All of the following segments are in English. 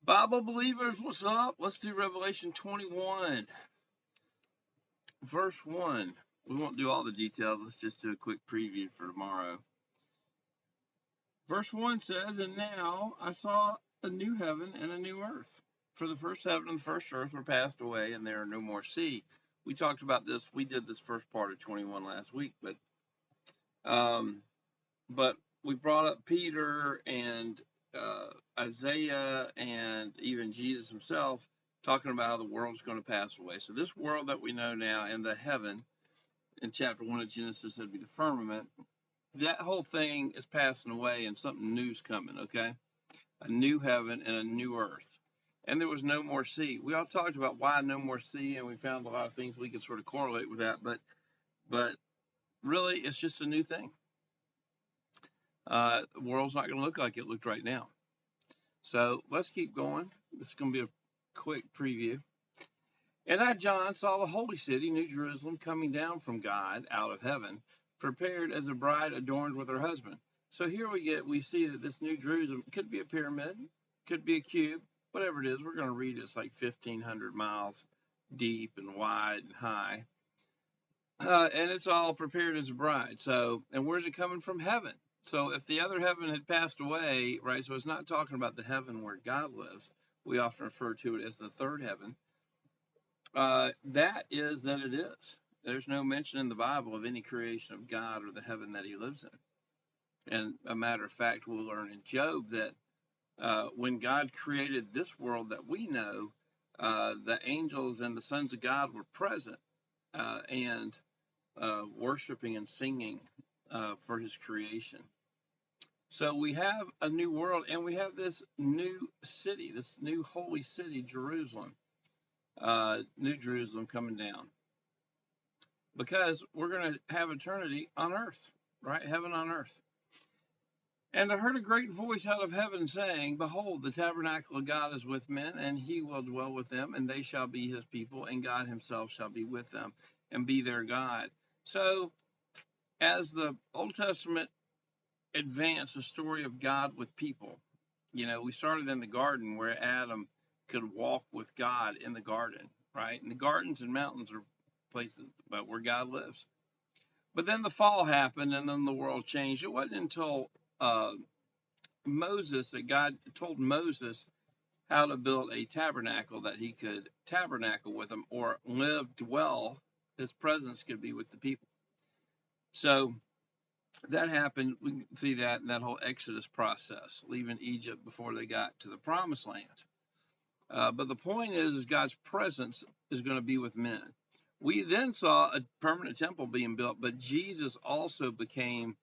Bible believers, what's up? Let's do Revelation 21, verse 1. We won't do all the details. Let's just do a quick preview for tomorrow. Verse 1 says, "And now I saw a new heaven and a new earth. For the first heaven and the first earth were passed away, and there are no more sea." We talked about this. We did this first part of 21 last week, um, but we brought up Peter and Isaiah and even Jesus himself talking about how the world's going to pass away. So this world that we know now and the heaven in chapter 1 of Genesis, that'd be the firmament, that whole thing is passing away and something new's coming, okay? A new heaven and a new earth. And there was no more sea. We all talked about why no more sea, and we found a lot of things we could sort of correlate with that, but really it's just a new thing. The world's not going to look like it looked right now. So let's keep going. This is going to be a quick preview. "And I, John, saw the holy city, New Jerusalem, coming down from God out of heaven, prepared as a bride adorned with her husband." So here we see that this New Jerusalem could be a pyramid, could be a cube, whatever it is. We're going to read it's like 1,500 miles deep and wide and high. And it's all prepared as a bride. So, and where's it coming from? Heaven. So if the other heaven had passed away, right, so it's not talking about the heaven where God lives. We often refer to it as the third heaven. That is that it is. There's no mention in the Bible of any creation of God or the heaven that he lives in. And a matter of fact, we'll learn in Job that when God created this world that we know, the angels and the sons of God were present and worshiping and singing for his creation. So we have a new world, and we have this new city, this new holy city, Jerusalem, New Jerusalem coming down. Because we're going to have eternity on earth, right? Heaven on earth. "And I heard a great voice out of heaven saying, Behold, the tabernacle of God is with men, and he will dwell with them, and they shall be his people, and God himself shall be with them, and be their God." So, as the Old Testament advanced the story of God with people, we started in the garden where Adam could walk with God in the garden, right? And the gardens and mountains are places but where God lives. But then the fall happened, and then the world changed. It wasn't until Moses that God told Moses how to build a tabernacle that he could tabernacle with them or dwell. His presence could be with the people. So that happened. We can see that in that whole Exodus process, leaving Egypt before they got to the promised land. But the point is God's presence is going to be with men. We then saw a permanent temple being built, but Jesus also became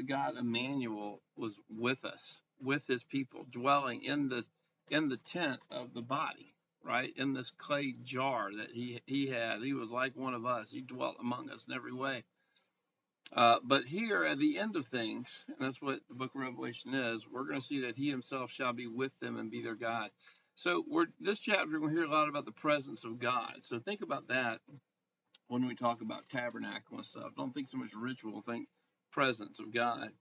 God. Emmanuel was with us, with his people, dwelling in the tent of the body, right? In this clay jar that he had. He was like one of us. He dwelt among us in every way. But here at the end of things, and that's what the book of Revelation is, we're going to see that he himself shall be with them and be their God. So this chapter, we're going to hear a lot about the presence of God. So think about that when we talk about tabernacle and stuff. Don't think so much ritual, think presence of God.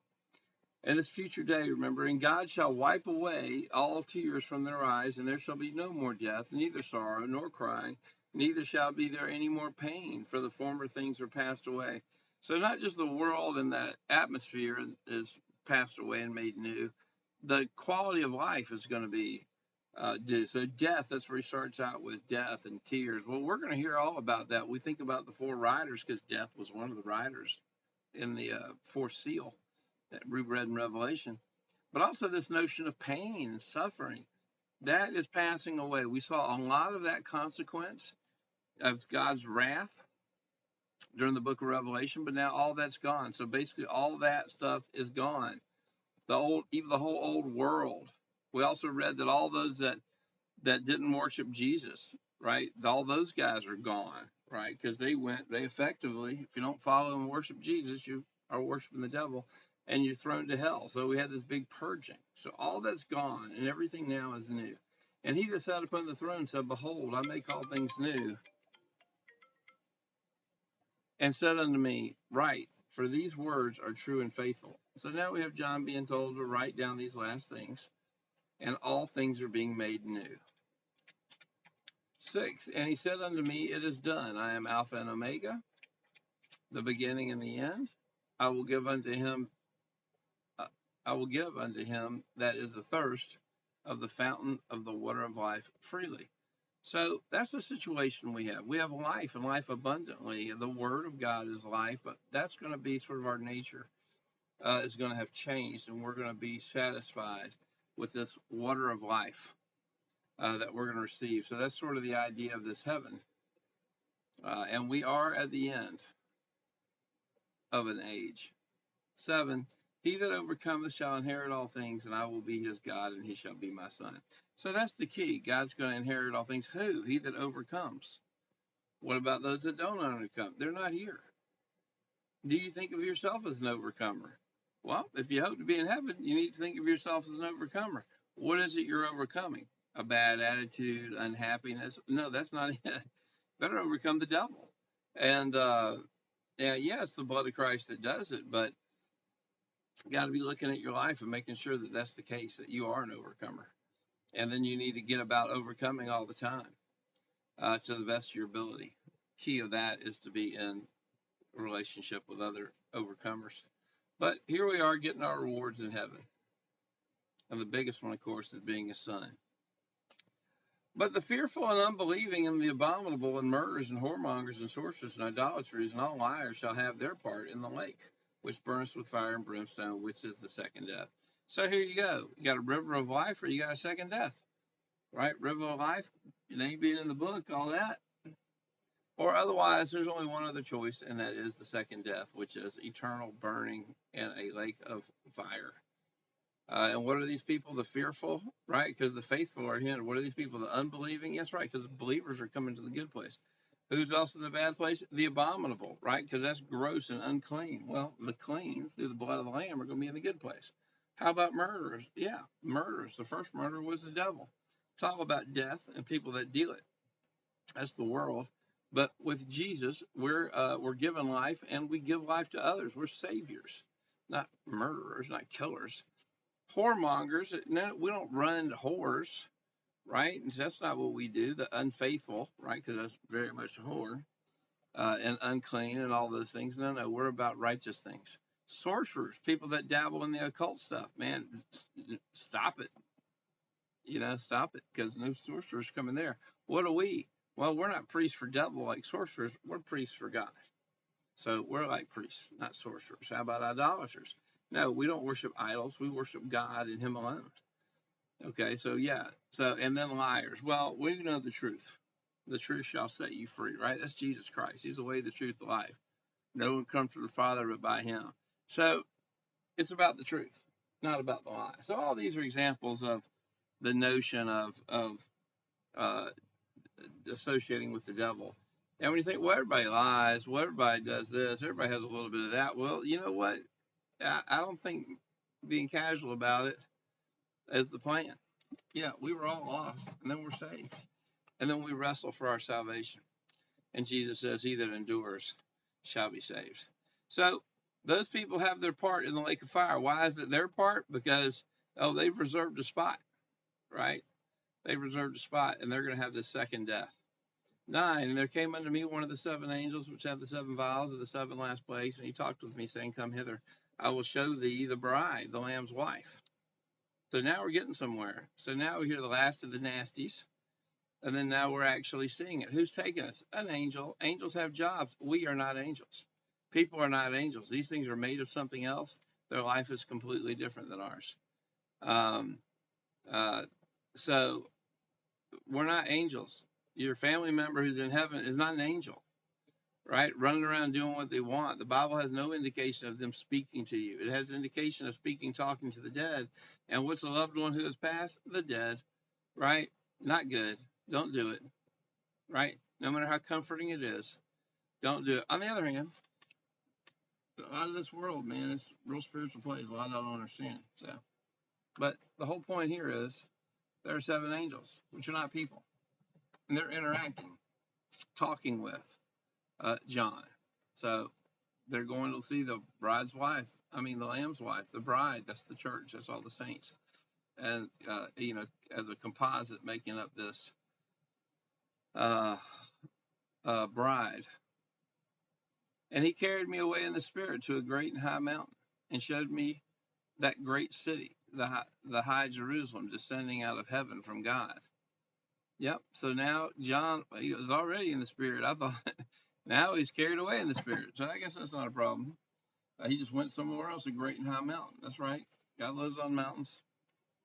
"And this future day, remember, and God shall wipe away all tears from their eyes, and there shall be no more death, neither sorrow nor crying, neither shall be there any more pain, for the former things are passed away." So not just the world and the atmosphere is passed away and made new, the quality of life is going to be due. So death, that's where he starts out with death and tears. Well, we're going to hear all about that. We think about the four riders because death was one of the riders in the fourth seal that we read in Revelation. But also this notion of pain and suffering, that is passing away. We saw a lot of that consequence of God's wrath during the book of Revelation, but now all that's gone. So basically all that stuff is gone. Even the whole old world. We also read that all those that didn't worship Jesus, right? All those guys are gone, right? Because they effectively, if you don't follow and worship Jesus, you are worshiping the devil and you're thrown to hell. So we had this big purging. So all that's gone and everything now is new. "And he that sat upon the throne said, Behold, I make all things new. And said unto me, Write, for these words are true and faithful." So now we have John being told to write down these last things. and all things are being made new. 6, and he said unto me, it is done. I am Alpha and Omega, the beginning and the end. I will give unto him, that is the thirst of the fountain of the water of life freely. So that's the situation we have. We have life and life abundantly. The Word of God is life, but that's going to be sort of our nature is going to have changed, and we're going to be satisfied with this water of life that we're going to receive. So that's sort of the idea of this heaven. And we are at the end of an age. 7, he that overcometh shall inherit all things, and I will be his God, and he shall be my son. So that's the key. God's going to inherit all things. Who? He that overcomes. What about those that don't overcome? They're not here. Do you think of yourself as an overcomer? Well, if you hope to be in heaven, you need to think of yourself as an overcomer. What is it you're overcoming? A bad attitude, unhappiness? No, that's not it. Better overcome the devil. And it's the blood of Christ that does it, but you got to be looking at your life and making sure that that's the case, that you are an overcomer. And then you need to get about overcoming all the time to the best of your ability. Key of that is to be in a relationship with other overcomers. But here we are getting our rewards in heaven. And the biggest one, of course, is being a son. But the fearful and unbelieving and the abominable and murderers and whoremongers and sorcerers and idolaters and all liars shall have their part in the lake, which burns with fire and brimstone, which is the second death. So here you go. You got a river of life or you got a second death. Right? River of life, it ain't being in the book, all that. Or otherwise, there's only one other choice, and that is the second death, which is eternal burning in a lake of fire. And what are these people? The fearful, right? Because the faithful are hindered. What are these people? The unbelieving? Yes, right, because the believers are coming to the good place. Who's also in the bad place? The abominable, right? Because that's gross and unclean. Well, the clean, through the blood of the Lamb, are going to be in the good place. How about murderers? Yeah, murderers. The first murderer was the devil. It's all about death and people that deal it. That's the world. But with Jesus, we're given life, and we give life to others. We're saviors, not murderers, not killers. Whoremongers, no, we don't run whores, right? And that's not what we do. The unfaithful, right? Because that's very much a whore, and unclean and all those things. No, we're about righteous things. Sorcerers, people that dabble in the occult stuff, man, stop it. Stop it, because no sorcerers come in there. What are we? Well, we're not priests for devil like sorcerers. We're priests for God. So we're like priests, not sorcerers. How about idolaters? No, we don't worship idols. We worship God and Him alone. Okay, so yeah. And then liars. Well, we know the truth. The truth shall set you free, right? That's Jesus Christ. He's the way, the truth, the life. No one comes to the Father but by Him. So it's about the truth, not about the lie. So all these are examples of the notion of associating with the devil. And when you think, well, everybody lies, well, everybody does this, everybody has a little bit of that. Well, you know what? I don't think being casual about it is the plan. Yeah, we were all lost, and then we're saved. And then we wrestle for our salvation. And Jesus says, he that endures shall be saved. So those people have their part in the lake of fire. Why is it their part? Because, they've reserved a spot, right? They've reserved a spot, and they're going to have this second death. 9, and there came unto me one of the 7 angels, which have the 7 vials of the 7 last plagues, and he talked with me, saying, come hither, I will show thee the bride, the Lamb's wife. So now we're getting somewhere. So now we hear the last of the nasties, and then now we're actually seeing it. Who's taking us? An angel. Angels have jobs. We are not angels. People are not angels. These things are made of something else. Their life is completely different than ours. So we're not angels. Your family member who's in heaven is not an angel, right? Running around doing what they want. The Bible has no indication of them speaking to you. It has indication of talking to the dead. And what's a loved one who has passed? The dead, right? Not good. Don't do it, right? No matter how comforting it is, don't do it. On the other hand, a lot of this world, man, it's real spiritual place. A lot I don't understand. But the whole point here is there are 7 angels, which are not people. And they're interacting, talking with John. So they're going to see the bride's wife. The Lamb's wife, the bride. That's the church. That's all the saints. and as a composite making up this uh, bride. And he carried me away in the spirit to a great and high mountain, and showed me that great city, the high Jerusalem, descending out of heaven from God. Yep. So now John, he was already in the spirit. I thought now he's carried away in the spirit. So I guess that's not a problem. He just went somewhere else, a great and high mountain. That's right. God lives on mountains.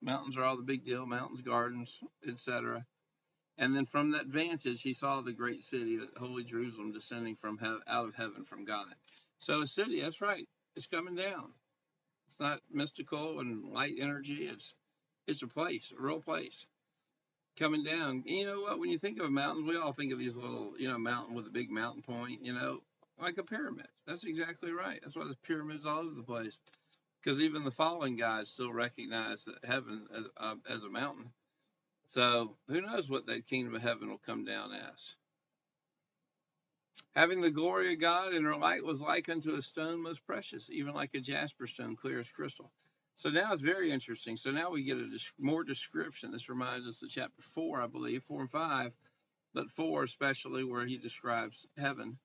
Mountains are all the big deal. Mountains, gardens, etc. And then from that vantage, he saw the great city, the holy Jerusalem, descending from out of heaven from God. So a city, that's right. It's coming down. It's not mystical and light energy. It's a place, a real place coming down. And you know what? When you think of mountains, we all think of these little, mountain with a big mountain point, like a pyramid. That's exactly right. That's why there's pyramids all over the place. Because even the fallen guys still recognize that heaven as a mountain. So who knows what that kingdom of heaven will come down as. Having the glory of God, and her light was like unto a stone most precious, even like a jasper stone, clear as crystal. So now it's very interesting. So now we get more description. This reminds us of chapter 4, I believe, 4 and 5, but 4 especially, where he describes heaven.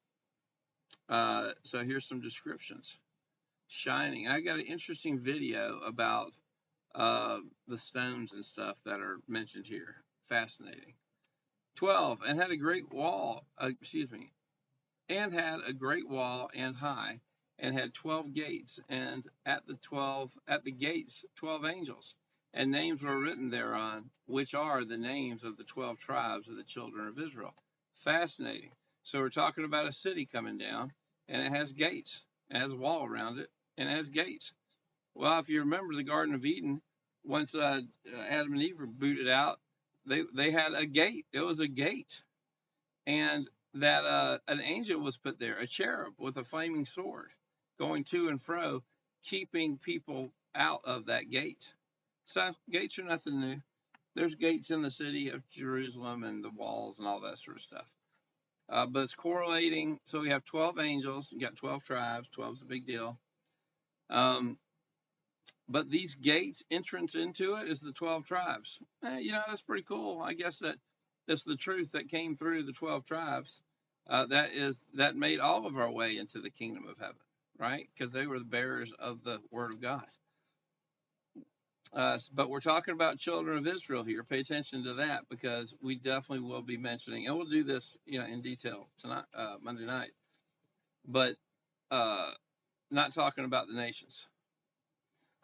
So here's some descriptions. Shining. I got an interesting video about the stones and stuff that are mentioned here. Fascinating. 12, and had a great wall, and had a great wall and high, and had 12 gates, and at the gates 12 angels, and names were written thereon, which are the names of the 12 tribes of the children of Israel. Fascinating. So we're talking about a city coming down, and it has gates. It has a wall around it, and it has gates. Well, if you remember the Garden of Eden, once Adam and Eve were booted out, they had a gate. It was a gate, and that an angel was put there, a cherub with a flaming sword, going to and fro, keeping people out of that gate. So gates are nothing new. There's gates in the city of Jerusalem and the walls and all that sort of stuff. But it's correlating. So we have 12 angels. You got 12 tribes. 12 is a big deal. But these gates, entrance into it is the 12 tribes. That's pretty cool. I guess that's the truth that came through the 12 tribes. That made all of our way into the kingdom of heaven, right? Because they were the bearers of the word of God. But we're talking about children of Israel here. Pay attention to that, because we definitely will be mentioning, and we'll do this, in detail tonight, Monday night. But not talking about the nations.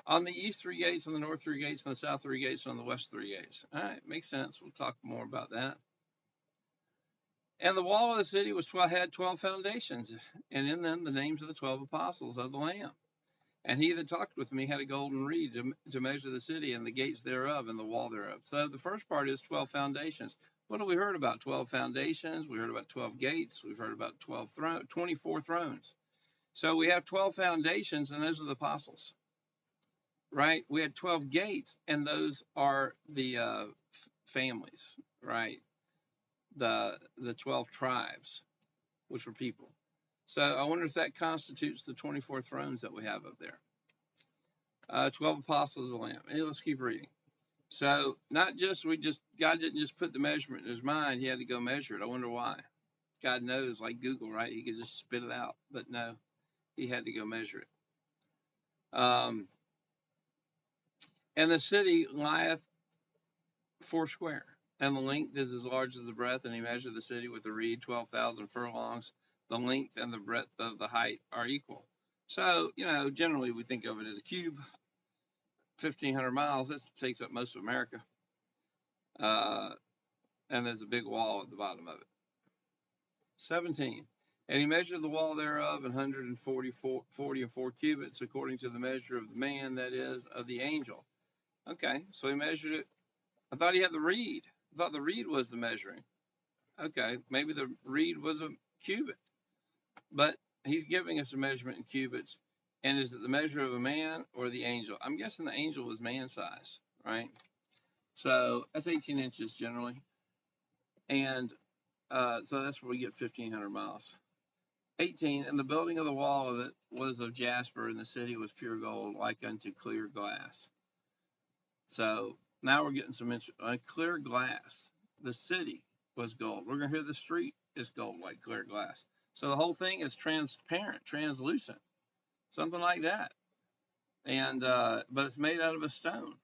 On the east 3 gates, on the north 3 gates, on the south 3 gates, on the west 3 gates. All right, makes sense. We'll talk more about that. And the wall of the city had 12 foundations, and in them the names of the 12 apostles of the Lamb. And he that talked with me had a golden reed to measure the city and the gates thereof and the wall thereof. So the first part is 12 foundations. What have we heard about? 12 foundations. We heard about 12 gates. We've heard about 24 thrones. So we have 12 foundations, and those are the apostles. Right? We had 12 gates, and those are the families, right? The 12 tribes, which were people. So I wonder if that constitutes the 24 thrones that we have up there. 12 apostles of the Lamb. And let's keep reading. So God didn't just put the measurement in his mind. He had to go measure it. I wonder why. God knows, like Google, right? He could just spit it out. But no, he had to go measure it. And the city lieth foursquare, and the length is as large as the breadth. And he measured the city with a reed, 12,000 furlongs. The length and the breadth of the height are equal. So, generally we think of it as a cube. 1,500 miles, that takes up most of America. And there's a big wall at the bottom of it. 17. And he measured the wall thereof 144 cubits, according to the measure of the man, that is, of the angel. Okay, so he measured it. I thought he had the reed. I thought the reed was the measuring. Okay, maybe the reed was a cubit. But he's giving us a measurement in cubits. And is it the measure of a man or the angel? I'm guessing the angel was man size, right? So that's 18 inches generally. And so that's where we get 1,500 miles. 18, and the building of the wall of it was of jasper, and the city was pure gold, like unto clear glass. So now we're getting some clear glass. The city was gold. We're going to hear the street is gold, like clear glass. So the whole thing is transparent, translucent, something like that. And but it's made out of a stone.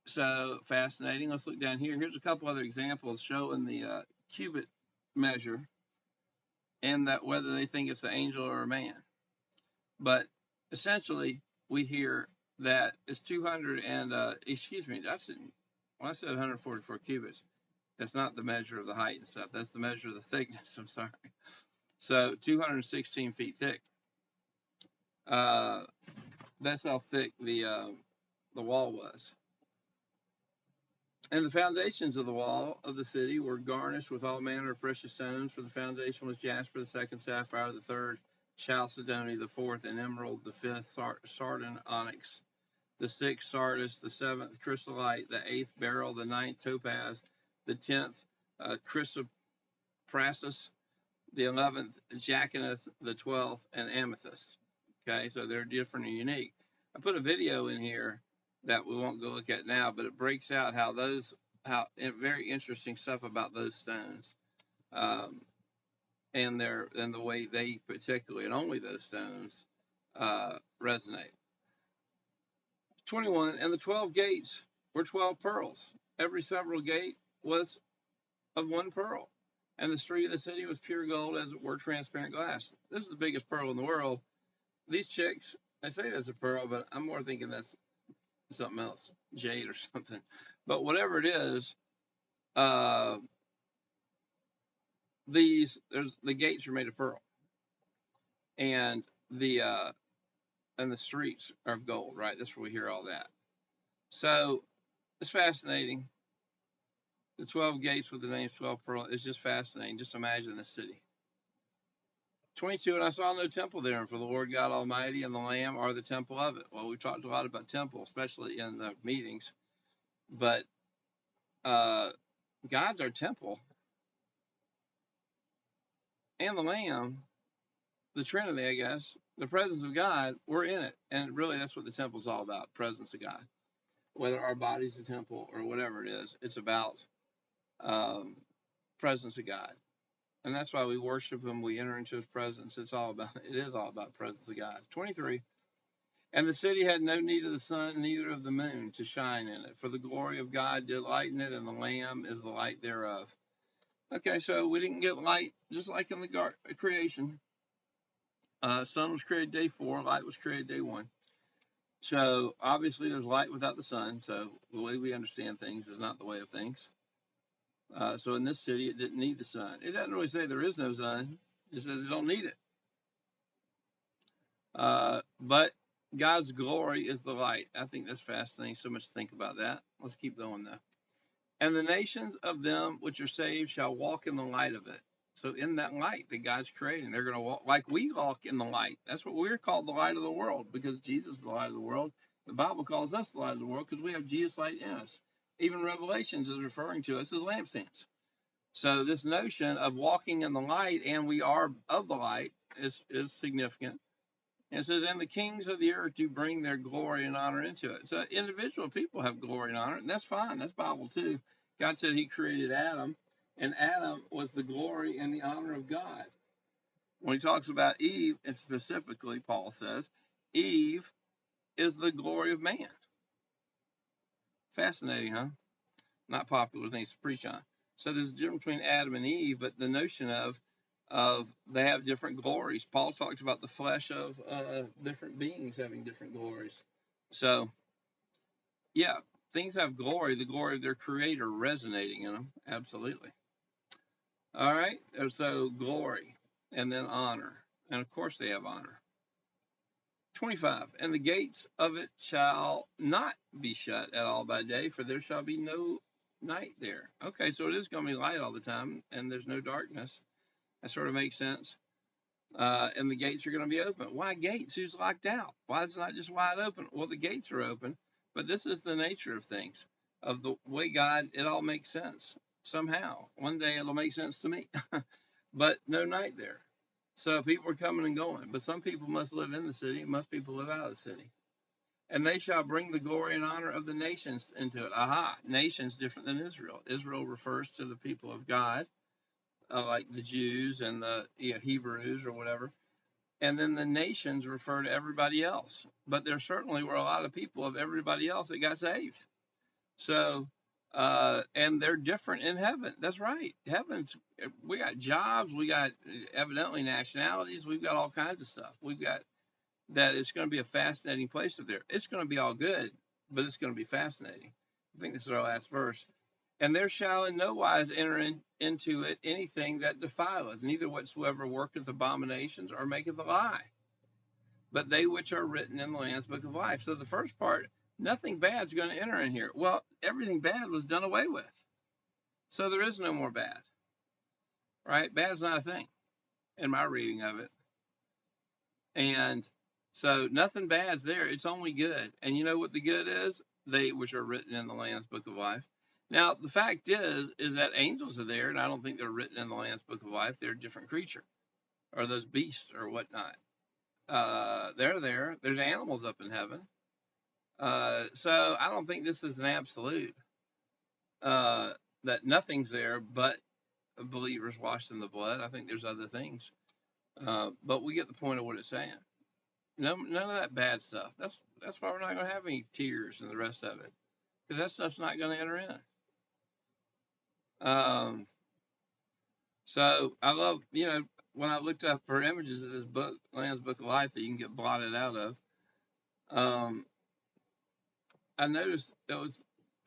So fascinating. Let's look down here. Here's a couple other examples showing the cubit measure and that whether they think it's an angel or a man. But essentially, we hear that it's 200 and excuse me, when I said 144 cubits, that's not the measure of the height and stuff. That's the measure of the thickness. I'm sorry. So 216 feet thick. That's how thick the wall was. And the foundations of the wall of the city were garnished with all manner of precious stones. For the foundation was jasper, the second sapphire, the third chalcedony, the fourth an emerald, the fifth sardine onyx, the sixth sardis, the seventh chrysolite, the eighth beryl, the ninth topaz, the 10th chrysoprasus, the 11th jacinth, the 12th an amethyst. Okay, so they're different and unique. I put a video in here that we won't go look at now, but it breaks out how very interesting stuff about those stones, and the way they particularly and only those stones resonate. 21, and the 12 gates were 12 pearls. Every several gate was of one pearl, and the street of the city was pure gold, as it were transparent glass. This is the biggest pearl in the world. These chicks, I say that's a pearl, but I'm more thinking that's something else, jade or something. But whatever it is, the gates are made of pearl, and the streets are of gold. Right, that's where we hear all that. So it's fascinating. The 12 gates with the names 12 pearl is just fascinating. Just imagine the city. 22, and I saw no temple there, for the Lord God Almighty and the Lamb are the temple of it. Well, we talked a lot about temple, especially in the meetings, but God's our temple, and the Lamb, the Trinity, I guess, the presence of God, we're in it. And really, that's what the temple's all about, presence of God. Whether our body's the temple or whatever it is, it's about presence of God. And that's why we worship him. We enter into his presence. It is all about presence of God. 23. And the city had no need of the sun, neither of the moon to shine in it. For the glory of God did lighten it, and the Lamb is the light thereof. Okay, so we didn't get light, just like in the creation. Sun was created day 4, light was created day 1. So obviously there's light without the sun. So the way we understand things is not the way of things. So in this city, it didn't need the sun. It doesn't really say there is no sun. It says it don't need it. But God's glory is the light. I think that's fascinating. So much to think about that. Let's keep going, though. And the nations of them which are saved shall walk in the light of it. So in that light that God's creating, they're going to walk like we walk in the light. That's what we're called, the light of the world, because Jesus is the light of the world. The Bible calls us the light of the world because we have Jesus' light in us. Even Revelations is referring to us as lampstands. So this notion of walking in the light, and we are of the light, is significant. And it says, and the kings of the earth do bring their glory and honor into it. So individual people have glory and honor, and that's fine. That's Bible too. God said he created Adam, and Adam was the glory and the honor of God. When he talks about Eve, and specifically, Paul says, Eve is the glory of man. Fascinating, huh? Not popular things to preach on. So there's a difference between Adam and Eve, but the notion of they have different glories. Paul talked about the flesh of different beings having different glories. So, yeah, things have glory, the glory of their creator resonating in them. Absolutely. All right, so glory and then honor. And of course they have honor. 25, and the gates of it shall not be shut at all by day, for there shall be no night there. Okay, so it is going to be light all the time, and there's no darkness. That sort of makes sense. And the gates are going to be open. Why gates? Who's locked out? Why is it not just wide open? Well, the gates are open, but this is the nature of things, of the way God, it all makes sense somehow. One day it'll make sense to me, but no night there. So people are coming and going, but some people must live in the city, most people live out of the city. And they shall bring the glory and honor of the nations into it. Aha, nations different than Israel. Israel refers to the people of God, like the Jews and the Hebrews or whatever. And then the nations refer to everybody else. But there certainly were a lot of people of everybody else that got saved. So, and they're different in heaven. That's right. Heaven's, we got jobs, we got evidently nationalities, we've got all kinds of stuff. We've got that it's going to be a fascinating place up there. It's going to be all good, but it's going to be fascinating. I think this is our last verse. And there shall in no wise enter into it anything that defileth, neither whatsoever worketh abominations or maketh a lie, but they which are written in the Lamb's book of life. So the first part, nothing bad is going to enter in here. Well, everything bad was done away with. So there is no more bad, right? Bad's not a thing in my reading of it. And so nothing bad's there. It's only good. And you know what the good is? They which are written in the Lamb's book of life. Now, the fact is that angels are there, and I don't think they're written in the Lamb's book of life. They're a different creature, or those beasts or whatnot. They're there. There's animals up in heaven. So I don't think this is an absolute, that nothing's there but believers washed in the blood. I think there's other things. But we get the point of what it's saying. None of that bad stuff. That's why we're not going to have any tears and the rest of it, because that stuff's not going to enter in. So I love, when I looked up for images of this book, Lamb's Book of Life, that you can get blotted out of, I noticed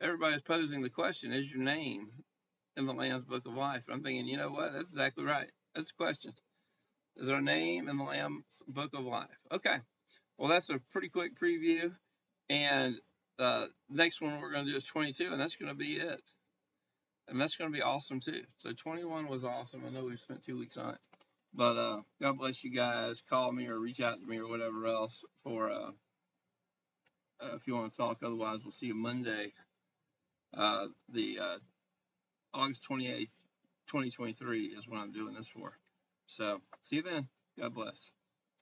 everybody's posing the question, is your name in the Lamb's Book of Life? And I'm thinking, you know what? That's exactly right. That's the question. Is our name in the Lamb's Book of Life? Okay. Well, that's a pretty quick preview. And next one we're going to do is 22, and that's going to be it. And that's going to be awesome, too. So 21 was awesome. I know we've spent 2 weeks on it. But God bless you guys. Call me or reach out to me or whatever else for if you want to talk. Otherwise, we'll see you Monday, the August 28th, 2023 is what I'm doing this for. So see you then. God bless.